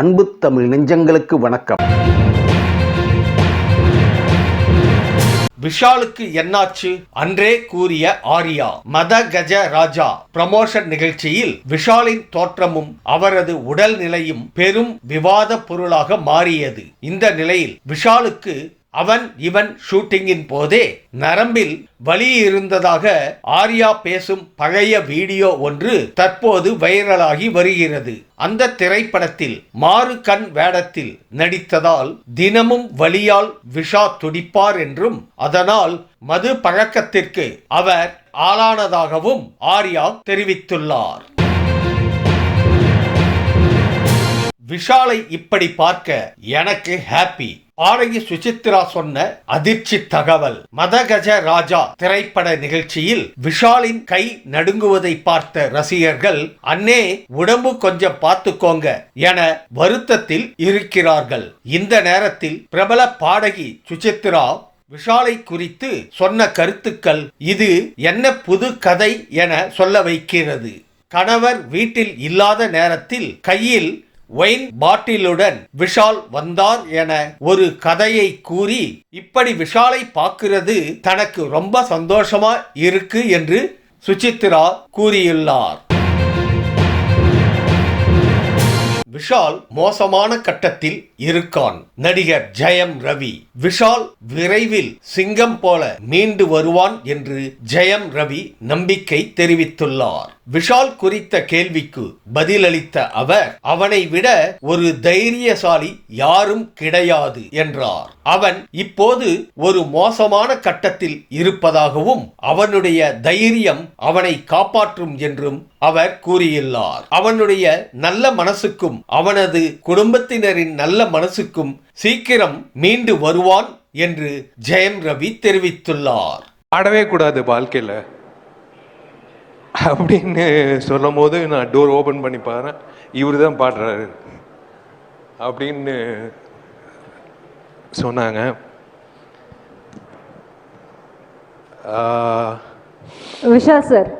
அன்பு தமிழ் நெஞ்சங்களுக்கு வணக்கம். விஷாலுக்கு என்னாச்சு அன்றே கூறிய ஆர்யா. மத கஜ ராஜா ப்ரமோஷன் நிகழ்ச்சியில் விஷாலின் தோற்றமும் அவரது உடல்நிலையும் பெரும் விவாத பொருளாக மாறியது. இந்த நிலையில் விஷாலுக்கு அவன் இவன் ஷூட்டிங்கின் போதே நரம்பில் வலி இருந்ததாக ஆர்யா பேசும் பழைய வீடியோ ஒன்று தற்போது வைரலாகி வருகிறது. அந்த திரைப்படத்தில் மாறு கண் வேடத்தில் நடித்ததால் தினமும் வலியால் விஷா துடிப்பார் என்றும் அதனால் மது பழக்கத்திற்கு அவர் ஆளானதாகவும் ஆர்யா தெரிவித்துள்ளார். விஷாலை இப்படி பார்க்க எனக்கு ஹாப்பி. பாடகி சுசித்ரா சொன்ன அதிர்ச்சி தகவல். மதகஜ ராஜா திரைப்பட நிகழ்ச்சியில் விஷாலின் கை நடுங்குவதை பார்த்த ரசிகர்கள், அண்ணே உடம்பு கொஞ்சம் பார்த்துக்கோங்க என வருத்தத்தில் இருக்கிறார்கள். இந்த நேரத்தில் பிரபல பாடகி சுசித்ரா விஷாலை குறித்து சொன்ன கருத்துக்கள் இது என்ன புது கதை என சொல்ல வைக்கிறது. கணவர் வீட்டில் இல்லாத நேரத்தில் கையில் ஒயின் பாட்டிலுடன் விஷால் வந்தார் என ஒரு கதையை கூறி, இப்படி விஷாலை பார்க்கிறது தனக்கு ரொம்ப சந்தோஷமா இருக்கு என்று சுசித்ரா கூறியுள்ளார். விஷால் மோசமான கட்டத்தில் இருக்கான். நடிகர் ஜெயம் ரவி. விஷால் விரைவில் சிங்கம் போல மீண்டு வருவான் என்று ஜெயம் ரவி நம்பிக்கை தெரிவித்துள்ளார். விஷால் குறித்த கேள்விக்கு பதிலளித்த அவர், அவனை விட ஒரு தைரியசாலி யாரும் கிடையாது என்றார். அவன் இப்போது ஒரு மோசமான கட்டத்தில் இருப்பதாகவும் அவனுடைய தைரியம் அவனை காப்பாற்றும் என்றும் அவர் கூறியுள்ளார். அவனுடைய நல்ல மனசுக்கும் அவனது குடும்பத்தினரின் நல்ல மனசுக்கும் சீக்கிரம் மீண்டு வருவான் என்று ஜெயம் ரவி தெரிவித்துள்ளார். பாடவே கூடாது வாழ்க்கையில அப்படின்னு சொல்லும் போது நான் டோர் ஓபன் பண்ணி பாருறேன், இவரு தான் பாடுறாரு அப்படின்னு சொன்னாங்க. விஷால் சார்